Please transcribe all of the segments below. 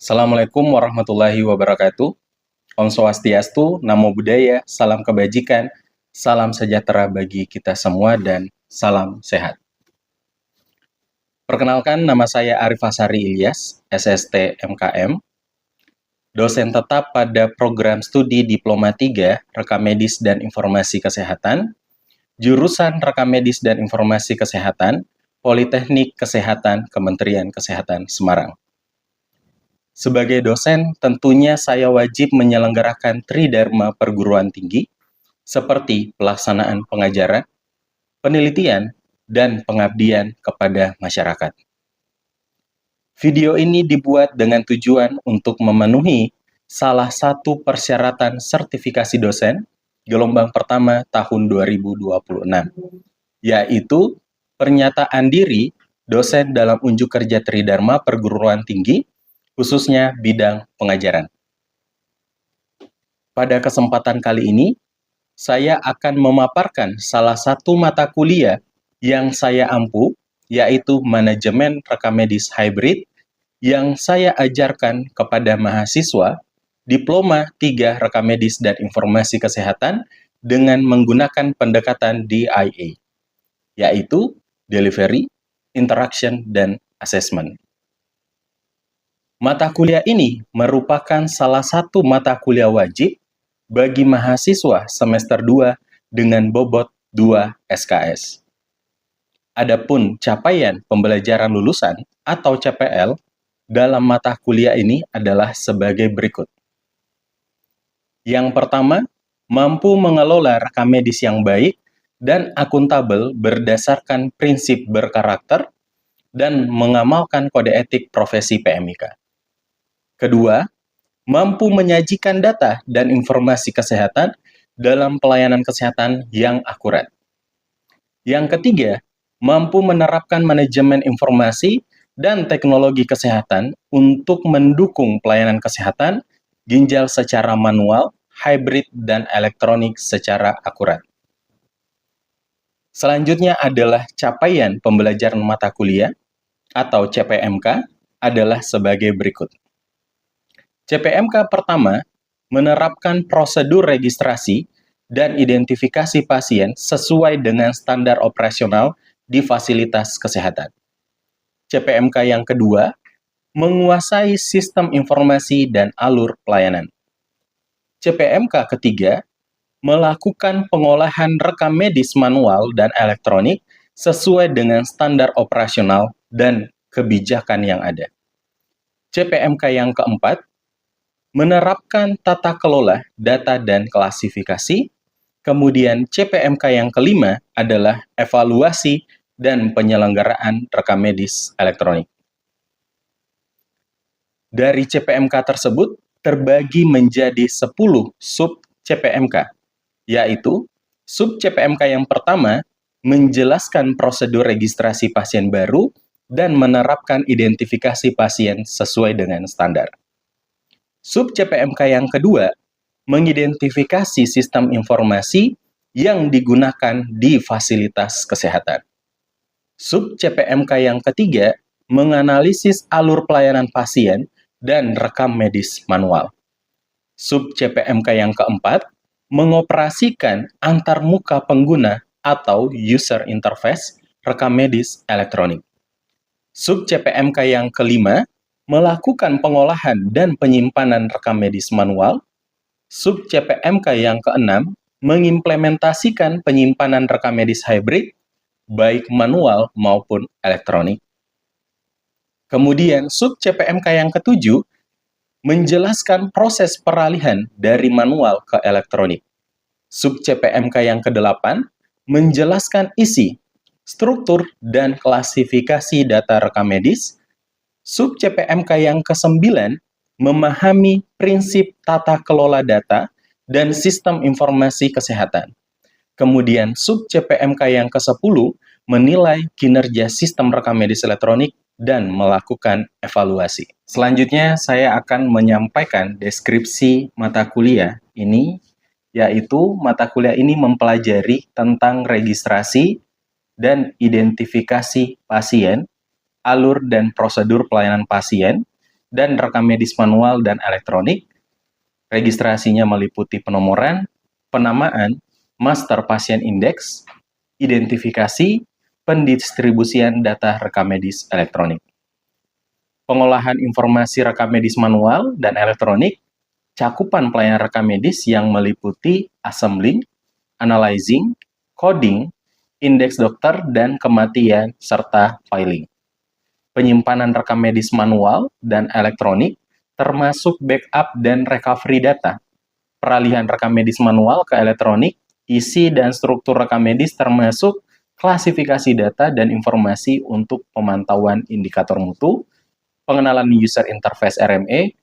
Assalamualaikum warahmatullahi wabarakatuh. Om Swastiastu, Namo Buddhaya, salam kebajikan, salam sejahtera bagi kita semua, dan salam sehat. Perkenalkan, nama saya Arif Hasari Ilyas, SST MKM, dosen tetap pada program studi Diploma 3, Rekam Medis dan Informasi Kesehatan, jurusan Rekam Medis dan Informasi Kesehatan, Politeknik Kesehatan, Kementerian Kesehatan Semarang. Sebagai dosen, tentunya saya wajib menyelenggarakan Tridharma perguruan tinggi, seperti pelaksanaan pengajaran, penelitian, dan pengabdian kepada masyarakat. Video ini dibuat dengan tujuan untuk memenuhi salah satu persyaratan sertifikasi dosen gelombang pertama tahun 2026, yaitu pernyataan diri dosen dalam unjuk kerja Tridharma perguruan tinggi, khususnya bidang pengajaran. Pada kesempatan kali ini, saya akan memaparkan salah satu mata kuliah yang saya ampu, yaitu Manajemen Rekam Medis Hybrid, yang saya ajarkan kepada mahasiswa Diploma 3 Rekam Medis dan Informasi Kesehatan dengan menggunakan pendekatan DIA, yaitu Delivery, Interaction, dan Assessment. Mata kuliah ini merupakan salah satu mata kuliah wajib bagi mahasiswa semester 2 dengan bobot 2 SKS. Adapun capaian pembelajaran lulusan atau CPL dalam mata kuliah ini adalah sebagai berikut. Yang pertama, mampu mengelola rekam medis yang baik dan akuntabel berdasarkan prinsip berkarakter dan mengamalkan kode etik profesi PMIK. Kedua, mampu menyajikan data dan informasi kesehatan dalam pelayanan kesehatan yang akurat. Yang ketiga, mampu menerapkan manajemen informasi dan teknologi kesehatan untuk mendukung pelayanan kesehatan ginjal secara manual, hybrid, dan elektronik secara akurat. Selanjutnya adalah capaian pembelajaran mata kuliah atau CPMK adalah sebagai berikut. CPMK pertama menerapkan prosedur registrasi dan identifikasi pasien sesuai dengan standar operasional di fasilitas kesehatan. CPMK yang kedua menguasai sistem informasi dan alur pelayanan. CPMK ketiga melakukan pengolahan rekam medis manual dan elektronik sesuai dengan standar operasional dan kebijakan yang ada. CPMK yang keempat menerapkan tata kelola data dan klasifikasi. Kemudian CPMK yang kelima adalah evaluasi dan penyelenggaraan rekam medis elektronik. Dari CPMK tersebut terbagi menjadi 10 sub CPMK, yaitu sub CPMK yang pertama menjelaskan prosedur registrasi pasien baru dan menerapkan identifikasi pasien sesuai dengan standar. Sub CPMK yang kedua, mengidentifikasi sistem informasi yang digunakan di fasilitas kesehatan. Sub CPMK yang ketiga, menganalisis alur pelayanan pasien dan rekam medis manual. Sub CPMK yang keempat, mengoperasikan antarmuka pengguna atau user interface rekam medis elektronik. Sub CPMK yang kelima, melakukan pengolahan dan penyimpanan rekam medis manual. Sub CPMK yang keenam, mengimplementasikan penyimpanan rekam medis hybrid, baik manual maupun elektronik. Kemudian sub CPMK yang ketujuh, menjelaskan proses peralihan dari manual ke elektronik. Sub CPMK yang kedelapan, menjelaskan isi, struktur, dan klasifikasi data rekam medis. Sub CPMK yang ke-9 memahami prinsip tata kelola data dan sistem informasi kesehatan. Kemudian sub CPMK yang ke-10 menilai kinerja sistem rekam medis elektronik dan melakukan evaluasi. Selanjutnya saya akan menyampaikan deskripsi mata kuliah ini, yaitu mata kuliah ini mempelajari tentang registrasi dan identifikasi pasien, alur dan prosedur pelayanan pasien, dan rekam medis manual dan elektronik. Registrasinya meliputi penomoran, penamaan, master pasien indeks, identifikasi, pendistribusian data rekam medis elektronik. Pengolahan informasi rekam medis manual dan elektronik, cakupan pelayanan rekam medis yang meliputi assembling, analyzing, coding, indeks dokter, dan kematian, serta filing. Penyimpanan rekam medis manual dan elektronik, termasuk backup dan recovery data. Peralihan rekam medis manual ke elektronik, isi dan struktur rekam medis termasuk klasifikasi data dan informasi untuk pemantauan indikator mutu, pengenalan user interface RME,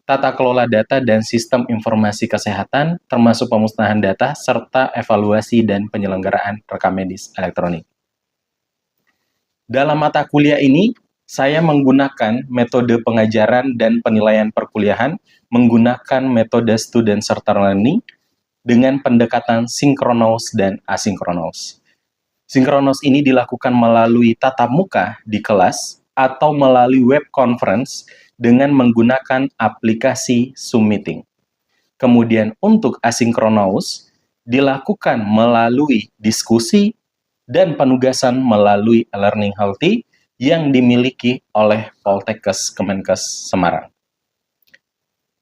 tata kelola data dan sistem informasi kesehatan, termasuk pemusnahan data, serta evaluasi dan penyelenggaraan rekam medis elektronik. Dalam mata kuliah ini, saya menggunakan metode pengajaran dan penilaian perkuliahan menggunakan metode student-centered learning dengan pendekatan sinkronos dan asinkronos. Sinkronos ini dilakukan melalui tatap muka di kelas atau melalui web conference dengan menggunakan aplikasi Zoom Meeting. Kemudian untuk asinkronos dilakukan melalui diskusi dan penugasan melalui Learning Healthy yang dimiliki oleh Poltekkes Kemenkes Semarang.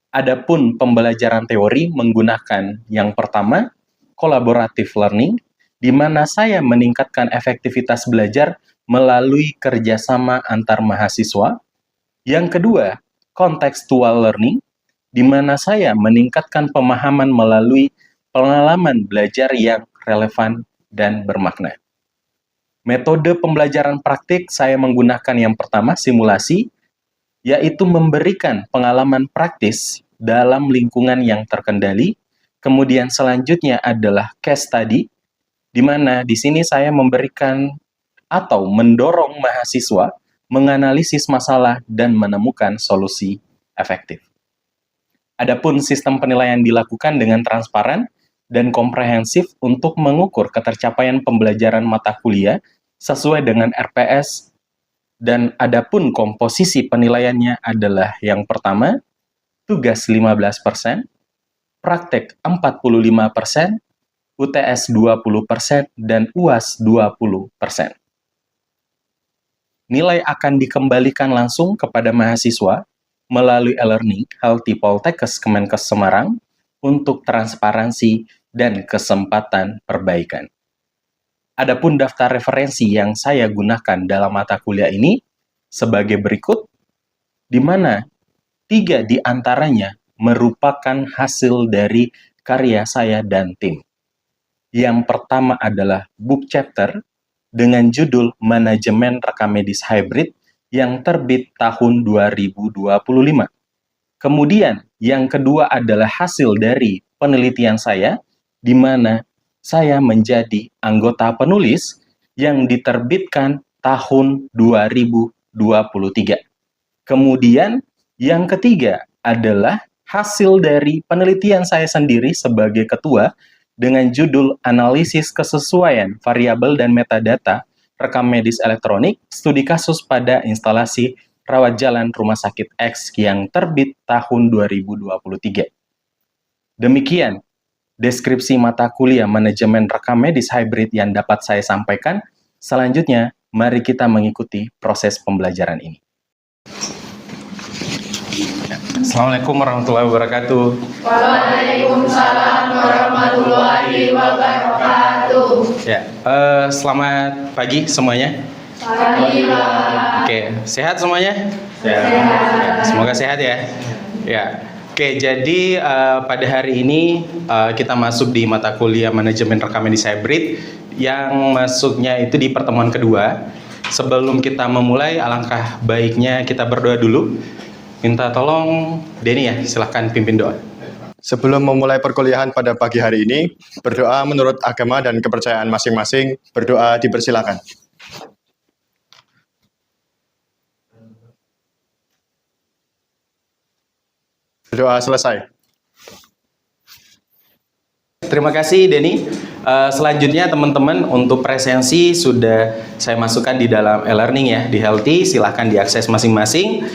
Adapun pembelajaran teori menggunakan yang pertama, collaborative learning, di mana saya meningkatkan efektivitas belajar melalui kerjasama antar mahasiswa. Yang kedua, contextual learning, di mana saya meningkatkan pemahaman melalui pengalaman belajar yang relevan dan bermakna. Metode pembelajaran praktik saya menggunakan yang pertama, simulasi, yaitu memberikan pengalaman praktis dalam lingkungan yang terkendali. Kemudian selanjutnya adalah case study, di mana di sini saya memberikan atau mendorong mahasiswa menganalisis masalah dan menemukan solusi efektif. Adapun sistem penilaian dilakukan dengan transparan dan komprehensif untuk mengukur ketercapaian pembelajaran mata kuliah sesuai dengan RPS, dan adapun komposisi penilaiannya adalah yang pertama, tugas 15%, praktek 45%, UTS 20%, dan UAS 20%. Nilai akan dikembalikan langsung kepada mahasiswa melalui e-learning Healthy Poltekkes Kemenkes Semarang untuk transparansi dan kesempatan perbaikan. Adapun daftar referensi yang saya gunakan dalam mata kuliah ini sebagai berikut, di mana 3 di antaranya merupakan hasil dari karya saya dan tim. Yang pertama adalah book chapter dengan judul Manajemen Rekam Medis Hybrid yang terbit tahun 2025. Kemudian yang kedua adalah hasil dari penelitian saya, di mana saya menjadi anggota penulis yang diterbitkan tahun 2023. Kemudian yang ketiga adalah hasil dari penelitian saya sendiri sebagai ketua dengan judul Analisis Kesesuaian Variabel dan Metadata Rekam Medis Elektronik, Studi Kasus pada Instalasi Rawat Jalan Rumah Sakit X yang terbit tahun 2023. Demikian deskripsi mata kuliah Manajemen Rekam Medis Hybrid yang dapat saya sampaikan. Selanjutnya, mari kita mengikuti proses pembelajaran ini. Assalamualaikum warahmatullahi wabarakatuh. Waalaikumsalam warahmatullahi wabarakatuh. Ya, selamat pagi semuanya. Pagi, Pak. Oke, sehat semuanya? Sehat. Ya, semoga sehat ya. Ya. Oke, jadi pada hari ini kita masuk di mata kuliah Manajemen Rekam Medis Hybrid yang masuknya itu di pertemuan kedua. Sebelum kita memulai, alangkah baiknya kita berdoa dulu. Minta tolong Denny ya, silahkan pimpin doa. Sebelum memulai perkuliahan pada pagi hari ini, berdoa menurut agama dan kepercayaan masing-masing, berdoa dipersilakan. Berdoa selesai. Terima kasih Denny. Selanjutnya teman-teman untuk presensi sudah saya masukkan di dalam e-learning ya di Healthy, silahkan diakses masing-masing.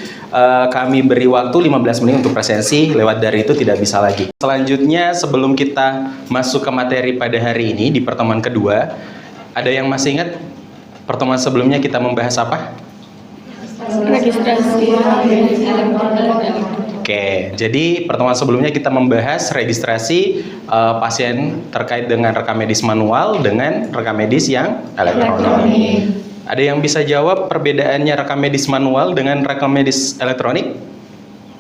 Kami beri waktu 15 menit untuk presensi, lewat dari itu tidak bisa lagi. Selanjutnya sebelum kita masuk ke materi pada hari ini di pertemuan kedua, ada yang masih ingat pertemuan sebelumnya kita membahas apa? Registrasi elektronik. Oke, jadi pertemuan sebelumnya kita membahas registrasi pasien terkait dengan rekam medis manual dengan rekam medis yang elektronik. Ada yang bisa jawab perbedaannya rekam medis manual dengan rekam medis elektronik?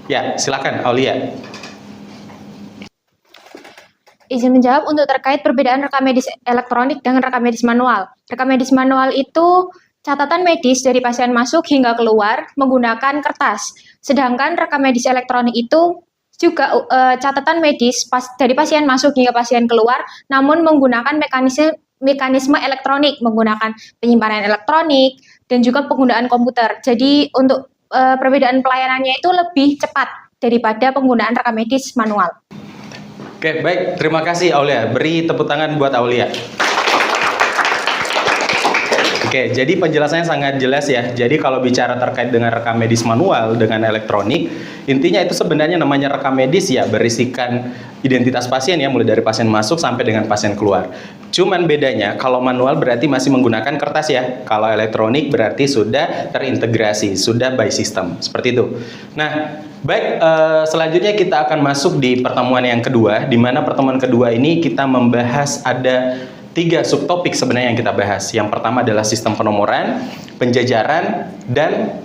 Ya, silakan Aulia. Izin menjawab untuk terkait perbedaan rekam medis elektronik dengan rekam medis manual. Rekam medis manual itu catatan medis dari pasien masuk hingga keluar menggunakan kertas. Sedangkan rekam medis elektronik itu juga catatan medis dari pasien masuk hingga pasien keluar, namun menggunakan mekanisme elektronik, menggunakan penyimpanan elektronik dan juga penggunaan komputer. Jadi untuk perbedaan pelayanannya itu lebih cepat daripada penggunaan rekam medis manual. Oke, baik. Terima kasih Aulia. Beri tepuk tangan buat Aulia. Oke, jadi penjelasannya sangat jelas ya. Jadi kalau bicara terkait dengan rekam medis manual dengan elektronik, intinya itu sebenarnya namanya rekam medis ya, berisikan identitas pasien ya, mulai dari pasien masuk sampai dengan pasien keluar. Cuman bedanya, kalau manual berarti masih menggunakan kertas ya. Kalau elektronik berarti sudah terintegrasi, sudah by system. Seperti itu. Nah, baik, selanjutnya kita akan masuk di pertemuan yang kedua, di mana pertemuan kedua ini kita membahas ada 3 subtopik sebenarnya yang kita bahas. Yang pertama adalah sistem penomoran, penjajaran, dan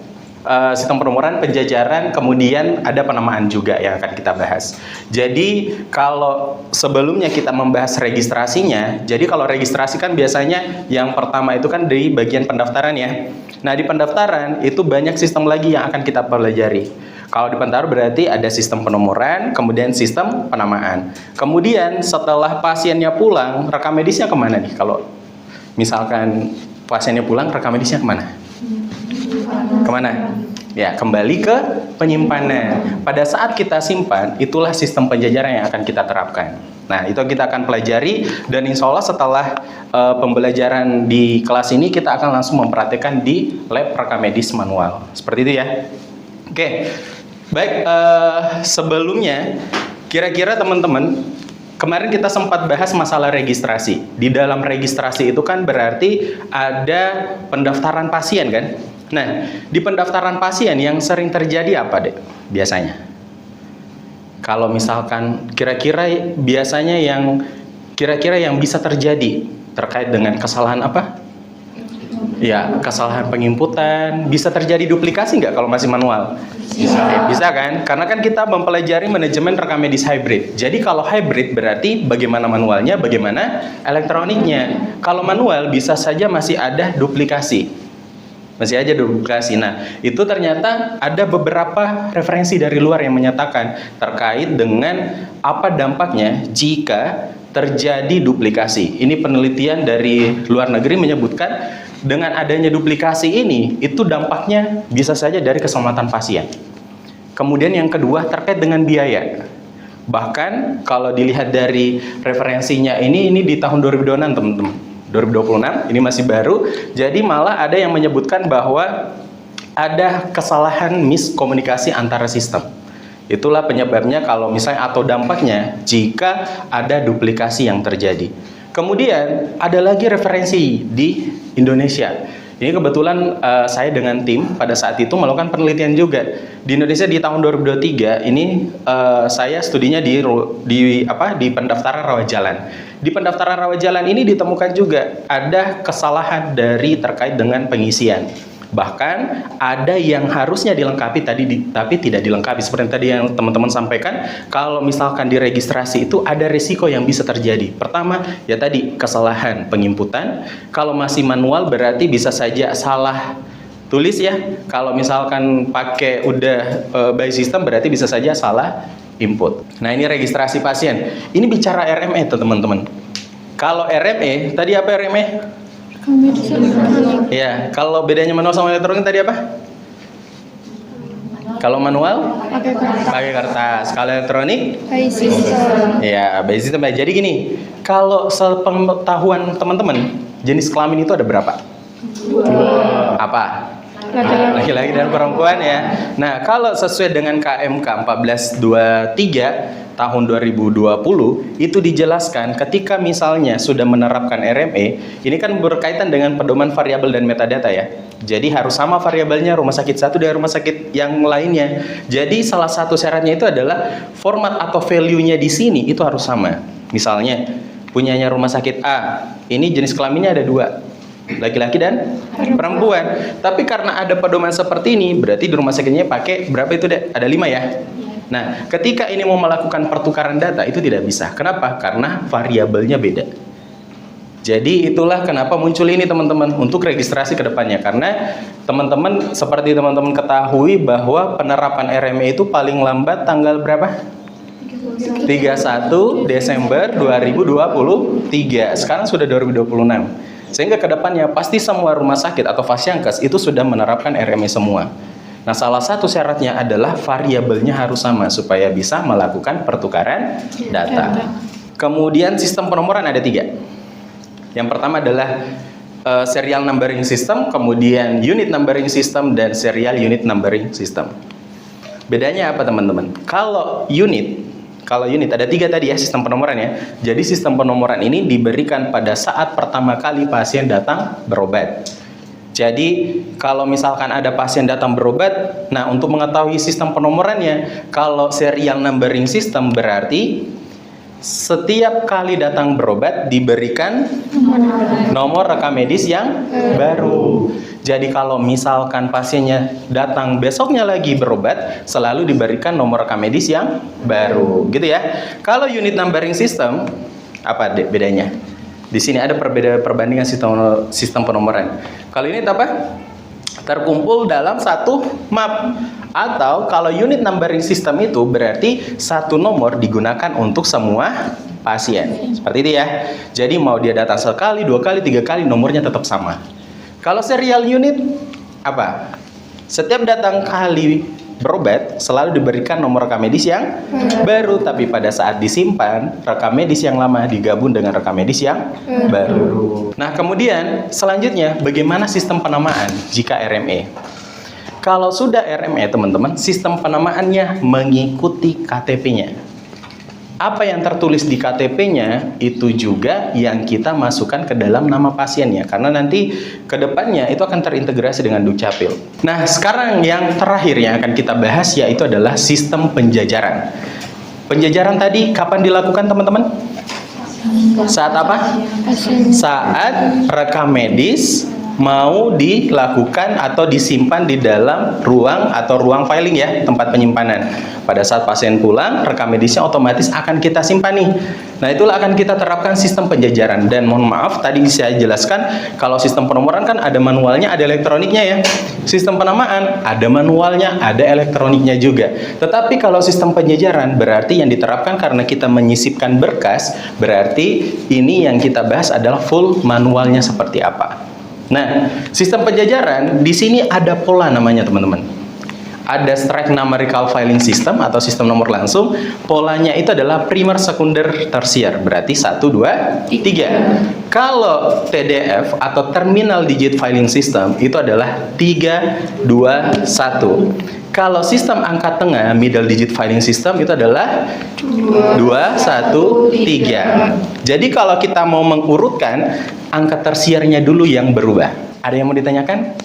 sistem penomoran, penjajaran, kemudian ada penamaan juga yang akan kita bahas. Jadi kalau sebelumnya kita membahas registrasinya, jadi kalau registrasi kan biasanya yang pertama itu kan di bagian pendaftaran ya. Nah di pendaftaran itu banyak sistem lagi yang akan kita pelajari. Kalau di pendaftaran berarti ada sistem penomoran, kemudian sistem penamaan. Kemudian setelah pasiennya pulang, rekam medisnya kemana nih? Kalau misalkan pasiennya pulang, rekam medisnya kemana? Kemana? Ya, kembali ke penyimpanan. Pada saat kita simpan, itulah sistem penjajaran yang akan kita terapkan. Nah, itu kita akan pelajari, dan insya Allah setelah pembelajaran di kelas ini, kita akan langsung mempraktikkan di lab rekam medis manual. Seperti itu ya. Oke, baik, sebelumnya, kira-kira teman-teman, kemarin kita sempat bahas masalah registrasi. Di dalam registrasi itu kan berarti ada pendaftaran pasien kan? Nah, di pendaftaran pasien yang sering terjadi apa deh biasanya? Kalau misalkan kira-kira biasanya yang bisa terjadi terkait dengan kesalahan apa? Ya, kesalahan penginputan. Bisa terjadi duplikasi nggak kalau masih manual? Bisa kan? Karena kan kita mempelajari manajemen rekam medis hybrid. Jadi kalau hybrid berarti bagaimana manualnya, bagaimana elektroniknya. Kalau manual bisa saja masih ada duplikasi. Masih aja duplikasi. Nah, itu ternyata ada beberapa referensi dari luar yang menyatakan terkait dengan apa dampaknya jika terjadi duplikasi. Ini penelitian dari luar negeri menyebutkan dengan adanya duplikasi ini, itu dampaknya bisa saja dari keselamatan pasien. Kemudian yang kedua terkait dengan biaya. Bahkan kalau dilihat dari referensinya ini di tahun 2026 teman-teman. 2026, ini masih baru. Jadi malah ada yang menyebutkan bahwa ada kesalahan miskomunikasi antara sistem. Itulah penyebabnya kalau misalnya atau dampaknya jika ada duplikasi yang terjadi. Kemudian ada lagi referensi di Indonesia. Ini kebetulan saya dengan tim pada saat itu melakukan penelitian juga. Di Indonesia di tahun 2023 ini saya studinya di pendaftaran rawat jalan. Di pendaftaran rawat jalan ini ditemukan juga ada kesalahan terkait dengan pengisian. Bahkan ada yang harusnya dilengkapi tapi tidak dilengkapi. Seperti yang tadi yang teman-teman sampaikan, kalau misalkan di registrasi itu ada risiko yang bisa terjadi. Pertama, ya tadi kesalahan penginputan. Kalau masih manual berarti bisa saja salah tulis ya. Kalau misalkan pakai udah by system berarti bisa saja salah input. Nah, ini registrasi pasien. Ini bicara RME teman-teman. Kalau RME, tadi apa RME? Ya, kalau bedanya manual sama elektronik tadi apa? Kalau manual? Pakai kertas. Pakai kertas. Kalau elektronik? By system. Ya, by system. Jadi gini, kalau sepengetahuan teman-teman, jenis kelamin itu ada berapa? Apa? Laki-laki dan perempuan ya. Nah, kalau sesuai dengan KMK 1423 tahun 2020 itu dijelaskan ketika misalnya sudah menerapkan RME, ini kan berkaitan dengan pedoman variabel dan metadata ya. Jadi harus sama variabelnya rumah sakit satu dengan rumah sakit yang lainnya. Jadi salah satu syaratnya itu adalah format atau value-nya di sini itu harus sama. Misalnya punyanya rumah sakit A, ini jenis kelaminnya ada 2. Laki-laki dan perempuan. Tapi karena ada pedoman seperti ini, berarti di rumah sakitnya pakai berapa itu, Dek? Ada 5 ya? Nah, ketika ini mau melakukan pertukaran data, itu tidak bisa. Kenapa? Karena variabelnya beda. Jadi itulah kenapa muncul ini teman-teman, untuk registrasi ke depannya. Karena teman-teman, seperti teman-teman ketahui bahwa penerapan RME itu paling lambat tanggal berapa? 31 Desember 2023. Sekarang sudah 2026. Sehingga kedepannya pasti semua rumah sakit atau Fasiankes itu sudah menerapkan RME semua. Nah, salah satu syaratnya adalah variabelnya harus sama supaya bisa melakukan pertukaran data. Kemudian sistem penomoran ada 3. Yang pertama adalah serial numbering system, kemudian unit numbering system, dan serial unit numbering system. Bedanya apa teman-teman? Kalau unit ada 3 tadi ya sistem penomoran ya. Jadi sistem penomoran ini diberikan pada saat pertama kali pasien datang berobat. Jadi kalau misalkan ada pasien datang berobat, nah untuk mengetahui sistem penomorannya, kalau serial numbering system berarti setiap kali datang berobat diberikan nomor rekam medis yang baru. Jadi kalau misalkan pasiennya datang besoknya lagi berobat, selalu diberikan nomor rekam medis yang baru, gitu ya. Kalau unit numbering system, apa bedanya? Di sini ada perbandingan sistem penomoran. Kalau ini apa? Terkumpul dalam satu map. Atau kalau unit numbering system itu berarti satu nomor digunakan untuk semua pasien. Seperti itu ya. Jadi mau dia datang sekali, 2 kali, 3 kali, nomornya tetap sama. Kalau serial unit apa? Setiap datang kali berobat selalu diberikan nomor rekam medis yang baru, tapi pada saat disimpan rekam medis yang lama digabung dengan rekam medis yang baru. Nah, kemudian selanjutnya bagaimana sistem penamaan jika RME? Kalau sudah RME teman-teman, sistem penamaannya mengikuti KTP-nya. Apa yang tertulis di KTP-nya itu juga yang kita masukkan ke dalam nama pasiennya, karena nanti ke depannya itu akan terintegrasi dengan Dukcapil. Nah, sekarang yang terakhir yang akan kita bahas yaitu adalah sistem penjajaran. Penjajaran tadi kapan dilakukan teman-teman? Saat apa? Saat rekam medis mau dilakukan atau disimpan di dalam ruang atau ruang filing ya, tempat penyimpanan. Pada saat pasien pulang, rekam medisnya otomatis akan kita simpan nih. Nah, itulah akan kita terapkan sistem penjajaran. Dan mohon maaf, tadi saya jelaskan kalau sistem penomoran kan ada manualnya, ada elektroniknya ya. Sistem penamaan ada manualnya, ada elektroniknya juga. Tetapi kalau sistem penjajaran berarti yang diterapkan karena kita menyisipkan berkas, berarti ini yang kita bahas adalah full manualnya seperti apa. Nah, sistem penjajaran di sini ada pola namanya teman-teman. Ada strike numerical filing system atau sistem nomor langsung. Polanya itu adalah primer, sekunder, tersier. Berarti 1, 2, 3. Kalau TDF atau terminal digit filing system itu adalah 3, 2, 1. Kalau sistem angka tengah middle digit filing system itu adalah 2, 1, 3. Jadi kalau kita mau mengurutkan, angka tersiernya dulu yang berubah. Ada yang mau ditanyakan?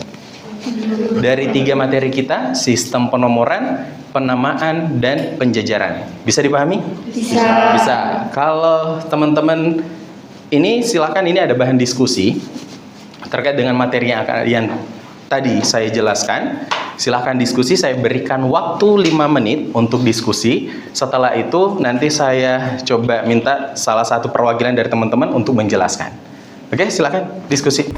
Dari 3 materi kita, sistem penomoran, penamaan, dan penjajaran. Bisa dipahami? Bisa. Bisa. Kalau teman-teman ini silakan, ini ada bahan diskusi terkait dengan materi yang tadi saya jelaskan. Silahkan diskusi, saya berikan waktu 5 menit untuk diskusi. Setelah itu nanti saya coba minta salah satu perwakilan dari teman-teman untuk menjelaskan. Oke, silahkan diskusi.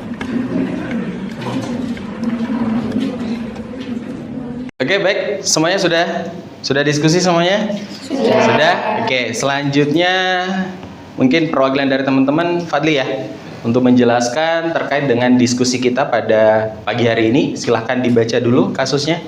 Oke, baik. Semuanya sudah diskusi semuanya? Sudah. Oke, selanjutnya mungkin perwakilan dari teman-teman Fadli ya untuk menjelaskan terkait dengan diskusi kita pada pagi hari ini. Silahkan dibaca dulu kasusnya.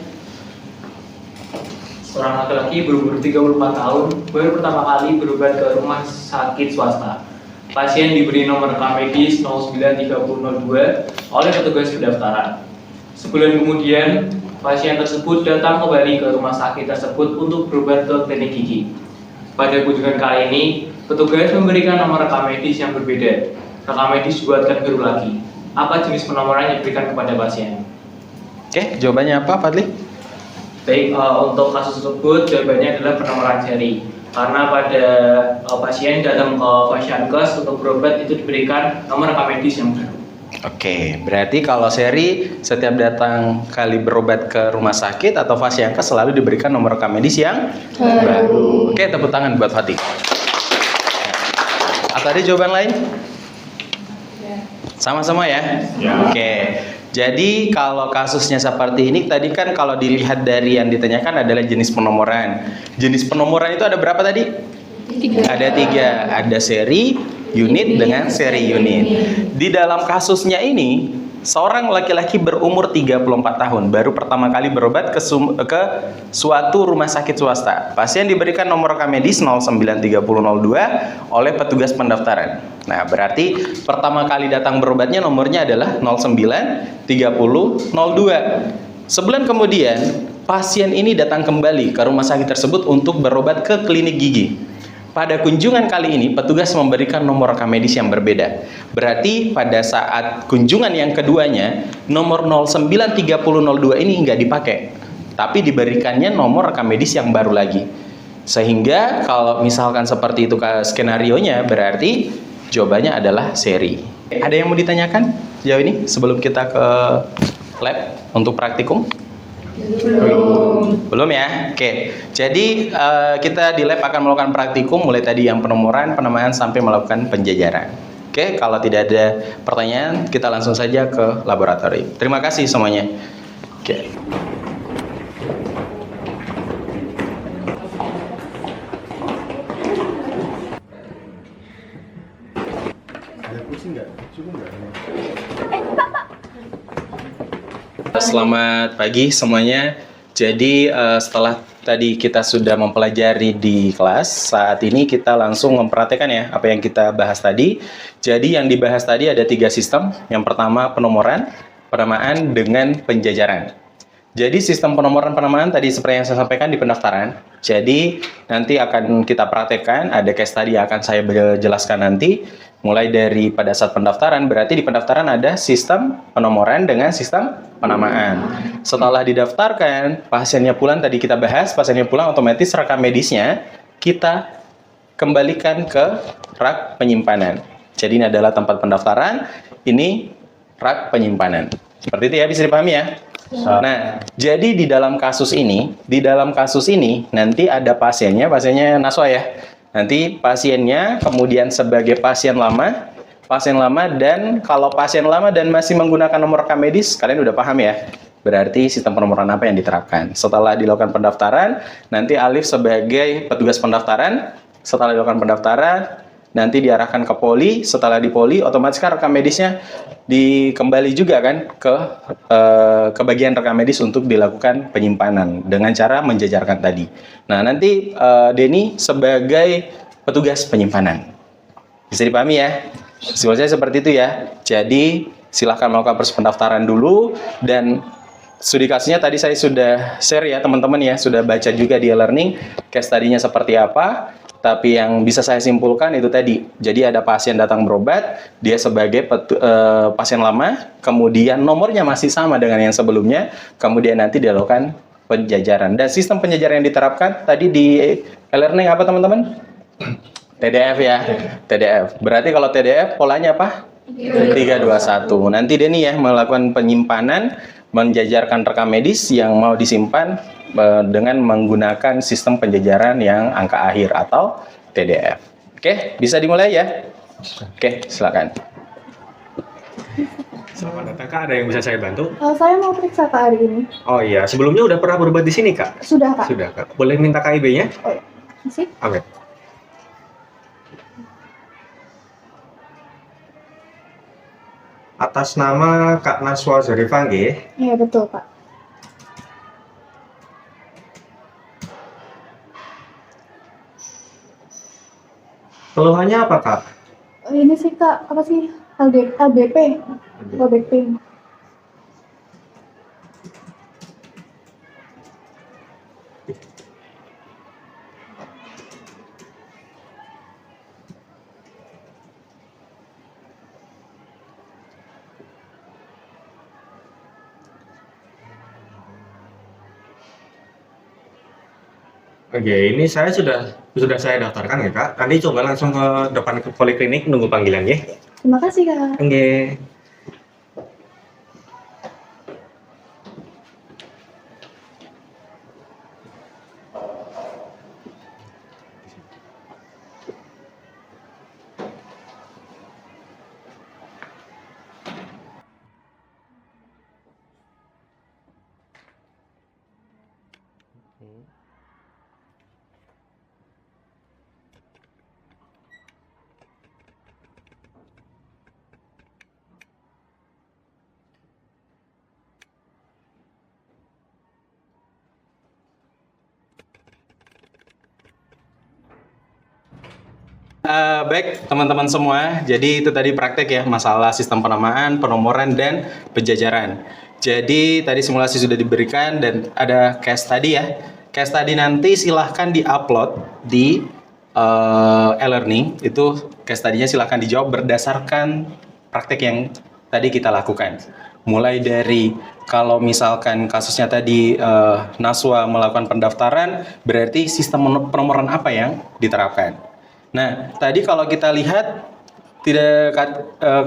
seorang laki-laki berumur 34 tahun baru pertama kali berobat ke rumah sakit swasta. Pasien diberi nomor rekam medis 093002 oleh petugas pendaftaran. Sebulan kemudian, pasien tersebut datang kembali ke rumah sakit tersebut untuk berobat ke klinik gigi. Pada kunjungan kali ini, petugas memberikan nomor rekam medis yang berbeda. Rekam medis dibuatkan baru lagi. Apa jenis penomoran yang diberikan kepada pasien? Oke, jawabannya apa, Fadli? Baik, untuk kasus tersebut jawabannya adalah penomoran seri. Karena pada pasien datang ke Fasiankes untuk berobat itu diberikan nomor rekam medis yang baru. Oke, berarti kalau seri setiap datang kali berobat ke rumah sakit atau Fasiankes selalu diberikan nomor rekam medis yang baru. Oke, tepuk tangan buat Fatih. Atau ada jawaban lain? Sama-sama ya? Oke. Jadi kalau kasusnya seperti ini, tadi kan kalau dilihat dari yang ditanyakan adalah jenis penomoran. Jenis penomoran itu ada berapa tadi? Ada 3. Ada seri, unit, dengan seri unit. Di dalam kasusnya ini, seorang laki-laki berumur 34 tahun baru pertama kali berobat ke suatu rumah sakit swasta. Pasien diberikan nomor rekam medis 093002 oleh petugas pendaftaran. Nah, berarti pertama kali datang berobatnya nomornya adalah 093002. Sebulan kemudian, pasien ini datang kembali ke rumah sakit tersebut untuk berobat ke klinik gigi. Pada kunjungan kali ini, petugas memberikan nomor rekam medis yang berbeda. Berarti pada saat kunjungan yang keduanya, nomor 093002 ini nggak dipakai, tapi diberikannya nomor rekam medis yang baru lagi. Sehingga kalau misalkan seperti itu skenarionya, berarti jawabannya adalah seri. Ada yang mau ditanyakan sejauh ini sebelum kita ke lab untuk praktikum? Belum ya? Oke. Jadi kita di lab akan melakukan praktikum mulai tadi yang penomoran, penamaan sampai melakukan penjajaran. Oke, kalau tidak ada pertanyaan, kita langsung saja ke laboratorium. Terima kasih semuanya. Oke. Selamat pagi semuanya. Jadi setelah tadi kita sudah mempelajari di kelas, saat ini kita langsung mempraktekkan ya apa yang kita bahas tadi. Jadi yang dibahas tadi ada 3 sistem. Yang pertama penomoran, penamaan, dengan penjajaran. Jadi sistem penomoran penamaan tadi seperti yang saya sampaikan di pendaftaran. Jadi nanti akan kita praktekkan, ada case tadi yang akan saya jelaskan nanti. Mulai dari pada saat pendaftaran, berarti di pendaftaran ada sistem penomoran dengan sistem penamaan. Setelah didaftarkan, pasiennya pulang, tadi kita bahas, pasiennya pulang otomatis rekam medisnya kita kembalikan ke rak penyimpanan. Jadi ini adalah tempat pendaftaran, ini rak penyimpanan. Seperti itu ya, bisa dipahami ya? Nah, jadi di dalam kasus ini nanti ada pasiennya Naswa ya. Nanti pasiennya kemudian sebagai pasien lama, dan kalau pasien lama dan masih menggunakan nomor rekam medis, kalian udah paham ya? Berarti sistem penomoran apa yang diterapkan. Setelah dilakukan pendaftaran, nanti Alif sebagai petugas pendaftaran, setelah dilakukan pendaftaran, nanti diarahkan ke poli, setelah di poli, otomatis kan rekam medisnya dikembali juga kan ke bagian rekam medis untuk dilakukan penyimpanan dengan cara menjajarkan tadi. Nah, nanti Denny sebagai petugas penyimpanan. Bisa dipahami ya? Simpelnya seperti itu ya. Jadi, silahkan melakukan proses pendaftaran dulu, dan studi kasusnya tadi saya sudah share ya teman-teman ya, sudah baca juga di e-learning case tadinya seperti apa. Tapi yang bisa saya simpulkan itu tadi. Jadi ada pasien datang berobat, dia sebagai pasien lama, kemudian nomornya masih sama dengan yang sebelumnya, kemudian nanti dilakukan penjajaran. Dan sistem penjajaran yang diterapkan tadi di e-learning apa teman-teman? TDF ya, TDF. Berarti kalau TDF polanya apa? 321. Nanti Denny ya melakukan penyimpanan, menjajarkan rekam medis yang mau disimpan dengan menggunakan sistem penjajaran yang angka akhir atau TDF. Oke, bisa dimulai ya? Oke, silakan. Selamat datang Kak, ada yang bisa saya bantu? Saya mau periksa Kak hari ini. Oh iya, sebelumnya udah pernah berobat di sini Kak? Sudah Kak. Sudah Kak. Boleh minta KIB-nya? Oh iya. Masih? Oke. Atas nama Kak Naswa Zarifah nggih? Iya betul Kak. Keluhannya apa, Kak? Ini sih Kak, apa sih? LBP, low back pain. Oke, ini sudah saya daftarkan ya, Kak. Nanti coba langsung ke depan ke poliklinik nunggu panggilan ya. Terima kasih Kak. Oke. Baik, teman-teman semua. Jadi itu tadi praktek ya, masalah sistem penamaan, penomoran, dan penjajaran. Jadi tadi simulasi sudah diberikan dan ada case tadi ya. Case tadi nanti silahkan di-upload di e-learning. Itu case tadinya silahkan dijawab berdasarkan praktek yang tadi kita lakukan. Mulai dari kalau misalkan kasusnya tadi Naswa melakukan pendaftaran, berarti sistem penomoran apa yang diterapkan. Nah, tadi kalau kita lihat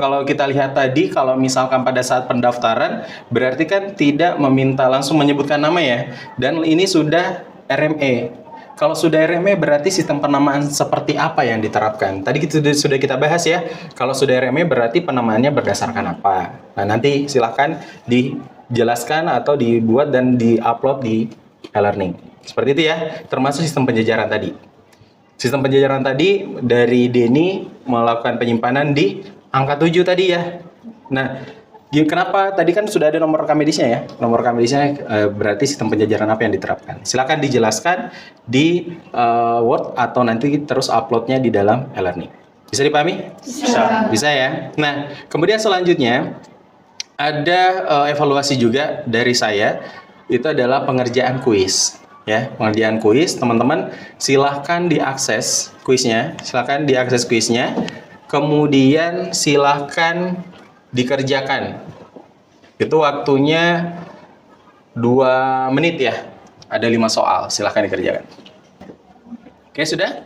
kalau kita lihat tadi kalau misalkan pada saat pendaftaran berarti kan tidak meminta langsung menyebutkan nama ya. Dan ini sudah RME. Kalau sudah RME berarti sistem penamaan seperti apa yang diterapkan? Tadi sudah kita bahas ya. Kalau sudah RME berarti penamaannya berdasarkan apa? Nah, nanti silakan dijelaskan atau dibuat dan di-upload di e-learning. Seperti itu ya, termasuk sistem penjajaran tadi. Sistem penjajaran tadi dari Denny melakukan penyimpanan di angka 7 tadi ya. Nah, kenapa tadi kan sudah ada nomor rekam medisnya ya? Nomor rekam medisnya berarti sistem penjajaran apa yang diterapkan. Silakan dijelaskan di Word atau nanti terus uploadnya di dalam e-learning. Bisa dipahami? Bisa ya. Nah, kemudian selanjutnya ada evaluasi juga dari saya. Itu adalah pengerjaan kuis. Ya, pengerjaan kuis, teman-teman silahkan diakses kuisnya, kemudian silahkan dikerjakan. Itu waktunya 2 menit ya, ada 5 soal, silahkan dikerjakan. Oke, sudah?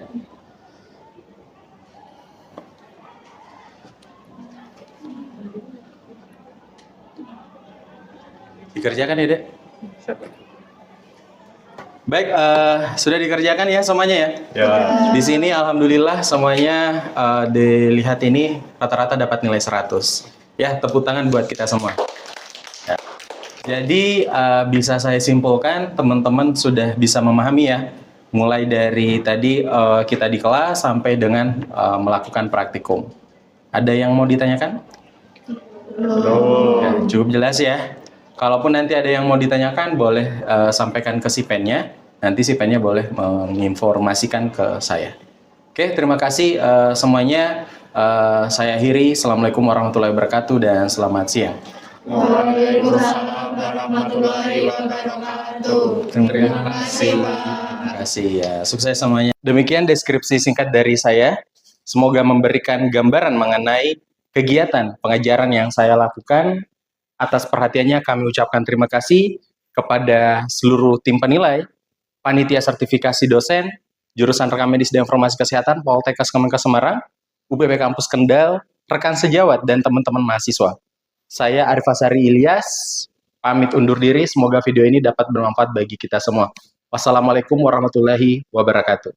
Dikerjakan ya, Dek? Baik, sudah dikerjakan ya semuanya ya? Ya. Di sini alhamdulillah semuanya dilihat ini rata-rata dapat nilai 100. Ya, tepuk tangan buat kita semua. Ya. Jadi bisa saya simpulkan teman-teman sudah bisa memahami ya. Mulai dari tadi kita di kelas sampai dengan melakukan praktikum. Ada yang mau ditanyakan? Ya, cukup jelas ya. Kalaupun nanti ada yang mau ditanyakan, boleh sampaikan ke si pennya. Nanti si pennya boleh menginformasikan ke saya. Oke, terima kasih semuanya. Saya akhiri. Assalamualaikum warahmatullahi wabarakatuh dan selamat siang. Waalaikumsalam warahmatullahi wabarakatuh. Terima kasih ya. Sukses semuanya. Demikian deskripsi singkat dari saya. Semoga memberikan gambaran mengenai kegiatan pengajaran yang saya lakukan. Atas perhatiannya kami ucapkan terima kasih kepada seluruh tim penilai, panitia sertifikasi dosen, jurusan rekam medis dan informasi kesehatan, Poltekkes Kemenkes Semarang, UPP Kampus Kendal, rekan sejawat, dan teman-teman mahasiswa. Saya Arif Asari Ilyas, pamit undur diri, semoga video ini dapat bermanfaat bagi kita semua. Wassalamualaikum warahmatullahi wabarakatuh.